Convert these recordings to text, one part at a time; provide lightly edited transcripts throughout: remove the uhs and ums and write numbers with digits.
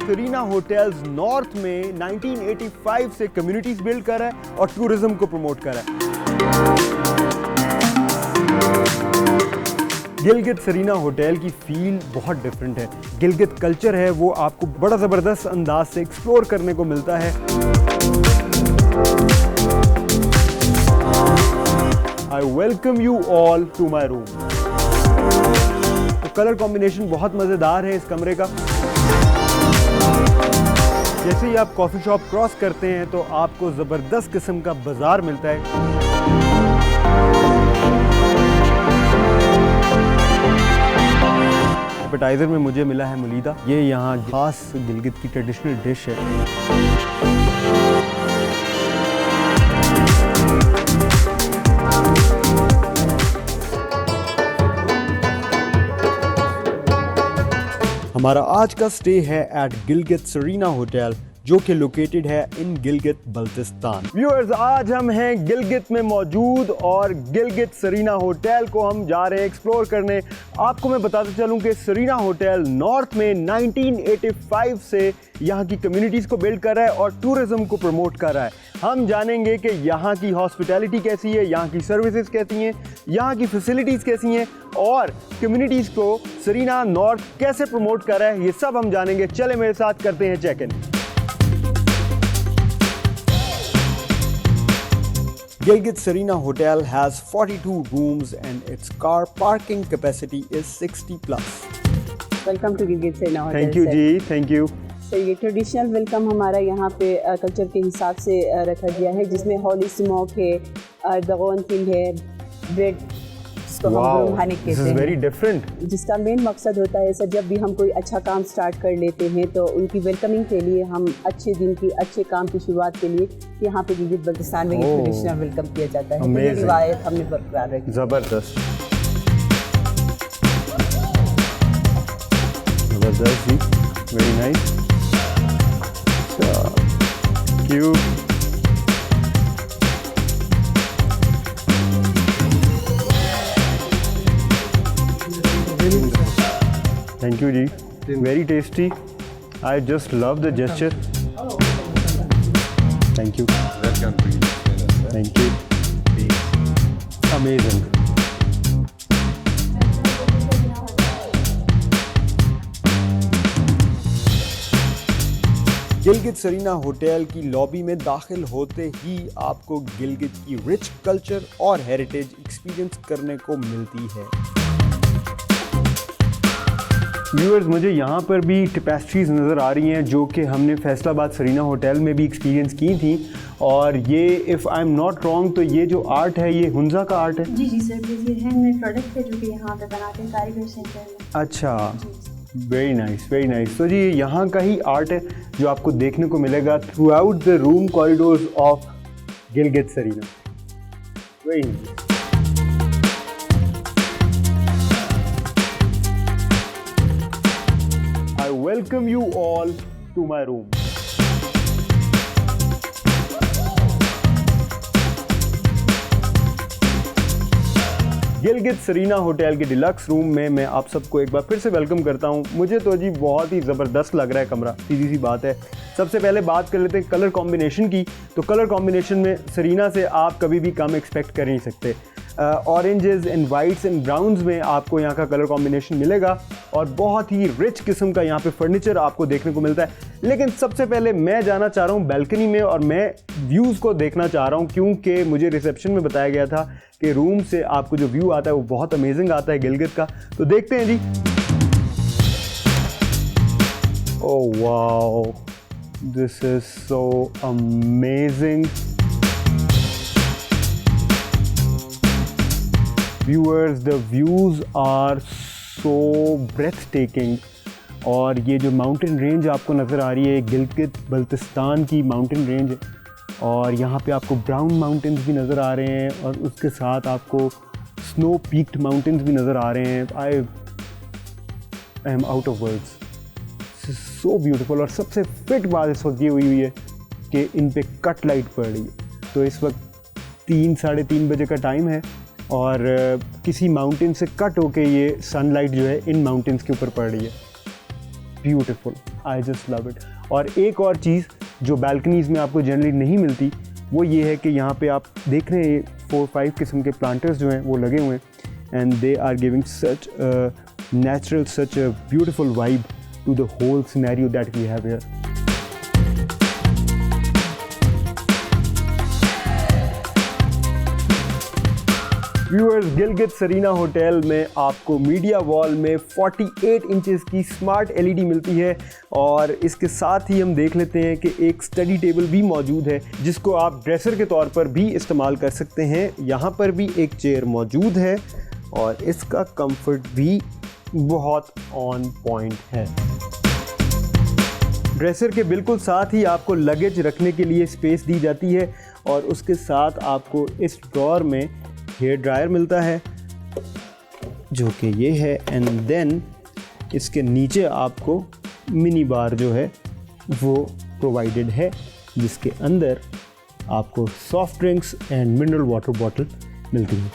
Serena hotels north में 1985 से communities build कर रहा है और टूरिज्म को प्रमोट कर रहा है। गिलगित सरीना होटल की फील बहुत डिफरेंट है। गिलगित कल्चर है वो आपको बड़ा ज़बरदस्त अंदाज से एक्सप्लोर करने को मिलता है। I welcome you all to my room। तो कलर कॉम्बिनेशन बहुत मज़ेदार है इस कमरे का। जैसे ही आप कॉफ़ी शॉप क्रॉस करते हैं तो आपको ज़बरदस्त किस्म का बाज़ार मिलता है। एपेटाइज़र में मुझे मिला है मुलीदा। ये यहाँ खास गिलगित की ट्रेडिशनल डिश है। हमारा आज का स्टे है एट गिलगित सरीना होटल जो कि लोकेटेड है इन गिलगित बल्तिस्तान। व्यूअर्स, आज हम हैं गिलगित में मौजूद और गिलगित सरीना होटल को हम जा रहे हैं एक्सप्लोर करने। आपको मैं बताते चलूं कि सरीना होटल नॉर्थ में 1985 से यहाँ की कम्युनिटीज़ को बिल्ड कर रहा है और टूरिज्म को प्रमोट कर रहा है। हम जानेंगे कि यहाँ की हॉस्पिटैलिटी कैसी है, यहाँ की सर्विसेज कैसी हैं, यहाँ की फैसिलिटीज़ कैसी हैं और कम्युनिटीज़ को सरीना नॉर्थ कैसे प्रमोट कर रहा है, ये सब हम जानेंगे। चले मेरे साथ करते हैं check in. Gilgit Serena Hotel has 42 rooms and its car parking capacity is 60 plus. Welcome to Gilgit Serena hotel. Thank you ji, thank you. तो ये ट्रेडिशनल वेलकम हमारा यहाँ पे कल्चर के हिसाब से रखा गया है, जिसमें हॉली स्मोक है, दगोन थिंग है, ब्रेड जिसको हम रूहानी कहते हैं। Very different. जिसका मेन मकसद होता है सर, जब भी हम कोई अच्छा काम स्टार्ट कर लेते हैं तो उनकी वेलकमिंग के लिए, हम अच्छे दिन की अच्छे काम की शुरुआत के लिए यहाँ पे गिलगित बल्तिस्तान में ये ट्रेडिशनल वेलकम किया जाता है। तो ये रिवायत हमने बरकरार रखी। ज़बरदस्त ज़बरदस्त जी, very nice. Cute. Thank you, ji. Very tasty. I just love the gesture. Thank you. Thank you. Amazing. Gilgit Serena hotel की लॉबी में दाखिल होते ही आपको गिलगित की रिच कल्चर और हेरिटेज एक्सपीरियंस करने को मिलती है। व्यूअर्स, मुझे यहाँ पर भी टेपेस्ट्रीज़ नज़र आ रही हैं जो कि हमने फैसलाबाद सरीना होटल में भी एक्सपीरियंस की थी। और ये if I am not wrong तो ये जो आर्ट है ये हुंजा का आर्ट है। जी जी सर, ये हैंडमेड प्रोडक्ट है जो कि यहाँ पे बनाते हैं कारीगर सेंटर में। अच्छा, वेरी नाइस, वेरी नाइस। तो जी यहाँ का ही आर्ट है जो आपको देखने को मिलेगा throughout the room corridors of Gilgit Serena. Very nice. I welcome you all to my room. Gilgit Serena hotel के डिलक्स रूम में मैं आप सबको एक बार फिर से वेलकम करता हूं। मुझे तो जी बहुत ही ज़बरदस्त लग रहा है कमरा, सीधी सी बात है। सबसे पहले बात कर लेते हैं कलर कॉम्बिनेशन की। तो कलर कॉम्बिनेशन में सरीना से आप कभी भी कम एक्सपेक्ट कर नहीं सकते। Oranges and whites and browns में आपको यहाँ का कलर कॉम्बिनेशन मिलेगा और बहुत ही रिच किस्म का यहाँ पे फर्नीचर आपको देखने को मिलता है। लेकिन सबसे पहले मैं जाना चाह रहा हूँ बैल्कनी में और मैं व्यूज़ को देखना चाह रहा हूँ, क्योंकि मुझे रिसेप्शन में बताया गया था कि रूम से आपको जो व्यू आता है वो बहुत अमेजिंग आता है गिलगित का। तो देखते हैं जी। Oh wow, this is so amazing. Viewers, the views are so breathtaking। और ये जो माउंटेन रेंज आपको नज़र आ रही है गिलगित बल्तिस्तान की माउंटेन रेंज है और यहाँ पे आपको ब्राउन माउंटेन्स भी नज़र आ रहे हैं और उसके साथ आपको स्नो पीक्ड माउंटेन्स भी नज़र आ रहे हैं। I am out of words, so beautiful. और सबसे फिट बात इस वक्त ये हुई है कि इन पे कट लाइट पड़ रही है। तो इस वक्त 3 साढ़े 3 बजे का टाइम है और किसी माउंटेन से कट होके ये सनलाइट जो है इन माउंटेन्स के ऊपर पड़ रही है। Beautiful, I just love it. और एक और चीज़ जो बैल्कनीज़ में आपको जनरली नहीं मिलती वो ये है कि यहाँ पे आप देख रहे हैं 4-5 किस्म के प्लांटर्स जो हैं वो लगे हुए हैं and they are giving such natural, such a beautiful vibe to the whole scenario that we have here. Viewers, Gilgit Serena hotel में आपको मीडिया वॉल में 48 इंचेस की स्मार्ट एलईडी मिलती है और इसके साथ ही हम देख लेते हैं कि एक स्टडी टेबल भी मौजूद है जिसको आप ड्रेसर के तौर पर भी इस्तेमाल कर सकते हैं। यहाँ पर भी एक चेयर मौजूद है और इसका कंफर्ट भी बहुत ऑन पॉइंट है। ड्रेसर के बिल्कुल साथ ही आपको लगेज रखने के लिए स्पेस दी जाती है और उसके साथ आपको इस ड्रॉअर में हेयर ड्रायर मिलता है जो कि ये है एंड देन इसके नीचे आपको मिनी बार जो है वो प्रोवाइडेड है जिसके अंदर आपको soft drinks and mineral water bottle मिलती है।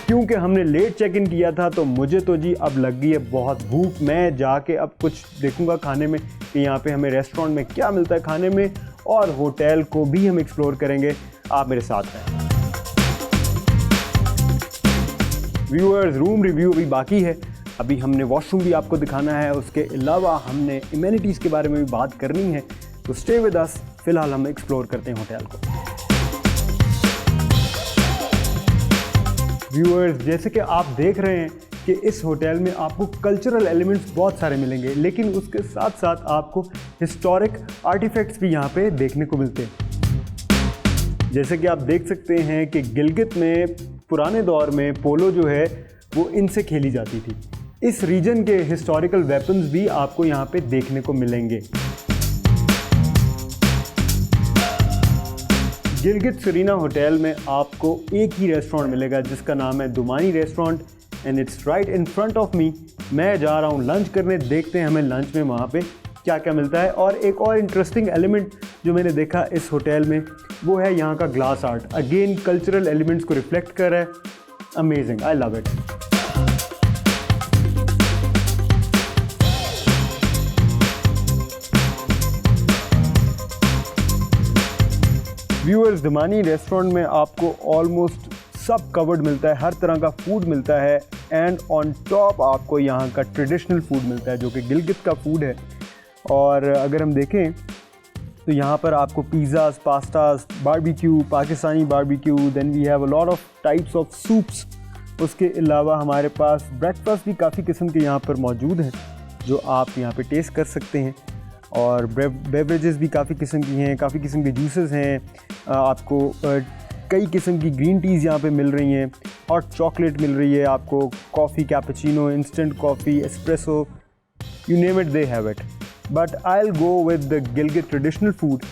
क्योंकि हमने लेट चेक इन किया था तो मुझे तो जी अब लग गई है बहुत भूख। मैं जाके अब कुछ देखूंगा खाने में कि यहाँ पे हमें रेस्टोरेंट में क्या मिलता है खाने में और होटल को भी हम एक्सप्लोर करेंगे। आप मेरे साथ हैं। व्यूअर्स, रूम रिव्यू अभी बाकी है, अभी हमने वॉशरूम भी आपको दिखाना है, उसके अलावा हमने इम्यूनिटीज़ के बारे में भी बात करनी है, तो स्टे विद अस। फिलहाल हम एक्सप्लोर करते हैं होटल को। व्यूअर्स, जैसे कि आप देख रहे हैं कि इस होटल में आपको कल्चरल एलिमेंट्स बहुत सारे मिलेंगे, लेकिन उसके साथ साथ आपको हिस्टोरिक आर्टिफैक्ट्स भी यहाँ पे देखने को मिलते हैं। जैसे कि आप देख सकते हैं कि गिलगित में पुराने दौर में पोलो जो है वो इनसे खेली जाती थी। इस रीजन के हिस्टोरिकल वेपन्स भी आपको यहाँ पे देखने को मिलेंगे। गिलगित सरीना होटल में आपको एक ही रेस्टोरेंट मिलेगा जिसका नाम है Dumani restaurant and it's right in front of me. मैं जा रहा हूँ लंच करने, देखते हैं हमें लंच में वहाँ पे क्या क्या मिलता है। और एक और इंटरेस्टिंग एलिमेंट जो मैंने देखा इस होटल में वो है यहाँ का glass art. Again cultural elements को रिफ्लेक्ट कर रहा है। Amazing, I love it. Viewers, Dumani restaurant में आपको ऑलमोस्ट सब कवर्ड मिलता है, हर तरह का फूड मिलता है एंड ऑन टॉप आपको यहाँ का ट्रेडिशनल फूड मिलता है जो कि गिलगित का फूड है। और अगर हम देखें तो यहाँ पर आपको pizzas, pastas, barbecue, Pakistani barbecue, then we have a lot of types of soups. उसके अलावा हमारे पास ब्रेकफास्ट भी काफ़ी किस्म के यहाँ पर मौजूद हैं जो आप यहाँ पे टेस्ट कर सकते हैं। और बेवरेजेस भी काफ़ी किस्म की हैं, काफ़ी किस्म के जूसेस हैं, आपको कई किस्म की ग्रीन टीज़ यहाँ पे मिल रही हैं, हॉट चॉकलेट मिल रही है आपको, coffee, cappuccino, instant coffee, espresso, you name it, they have it. But I will go with the Gilgit traditional food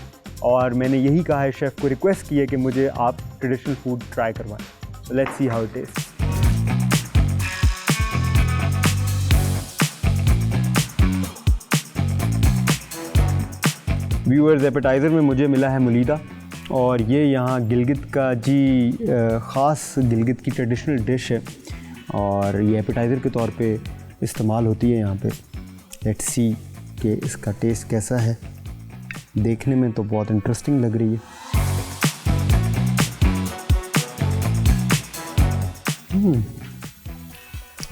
और मैंने यही कहा है, शेफ़ को रिक्वेस्ट की है कि मुझे आप ट्रेडिशनल फूड ट्राई करवाएं। So let's see how it is. Viewers, appetiser में मुझे मिला है मुलीदा और ये यहाँ गिलगित का जी ख़ास गिलगित की ट्रेडिशनल डिश है और ये एपेटाइज़र के तौर पे इस्तेमाल होती है यहाँ पे। लेट्स सी कि इसका टेस्ट कैसा है। देखने में तो बहुत इंटरेस्टिंग लग रही है।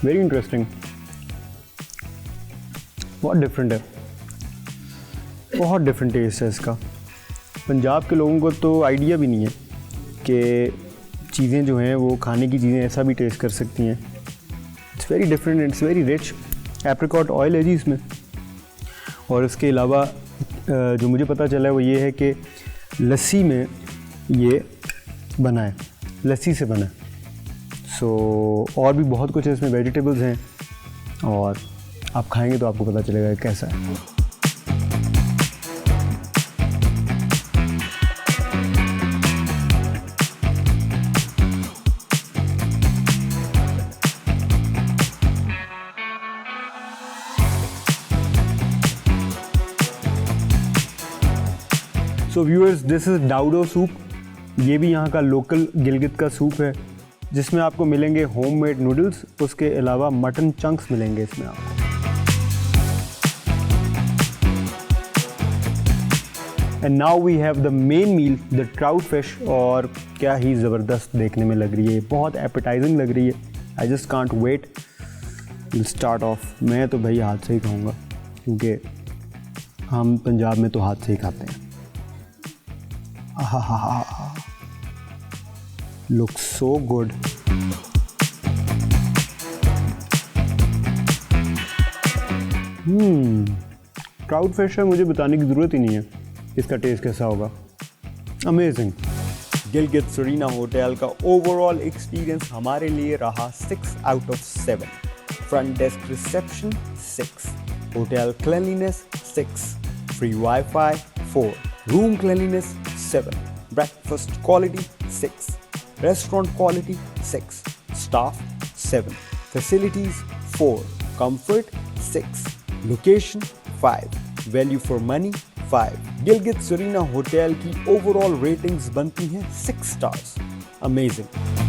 वेरी इंटरेस्टिंग, बहुत डिफरेंट है, बहुत डिफरेंट टेस्ट है इसका। पंजाब के लोगों को तो आइडिया भी नहीं है कि चीज़ें जो हैं वो खाने की चीज़ें ऐसा भी टेस्ट कर सकती हैं। It's very different, it's very rich. Apricot oil है जी इसमें। और इसके अलावा जो मुझे पता चला है वो ये है कि लस्सी में ये बना है, लस्सी से बना है। सो और भी बहुत कुछ है इसमें, वेजिटेबल्स हैं और आप खाएंगे तो आपको पता चलेगा कैसा है। सो व्यूअर्स, दिस इज़ डाउडो सूप। ये भी यहाँ का लोकल गिलगित का सूप है जिसमें आपको मिलेंगे होममेड नूडल्स, उसके अलावा मटन चंक्स मिलेंगे इसमें आपको। And now we have the main meal, the trout fish, और क्या ही ज़बरदस्त देखने में लग रही है, बहुत एपेटाइजिंग लग रही है। I just can't wait, will start off. मैं तो भाई हाथ से ही खाऊंगा क्योंकि हम पंजाब में तो हाथ से ही खाते हैं। आहा, look so good. Trout fish है, मुझे बताने की ज़रूरत ही नहीं है इसका टेस्ट कैसा होगा। अमेजिंग। गिलगित सरीना होटल का ओवरऑल एक्सपीरियंस हमारे लिए रहा 6 out of 7। Front desk reception 6, hotel cleanliness 6, free WiFi 4, room cleanliness 7, breakfast quality 6, restaurant quality 6, staff 7, facilities 4, comfort 6, location 5, value for money 5। Gilgit Serena hotel की ओवरऑल रेटिंग्स बनती हैं 6 stars। Amazing.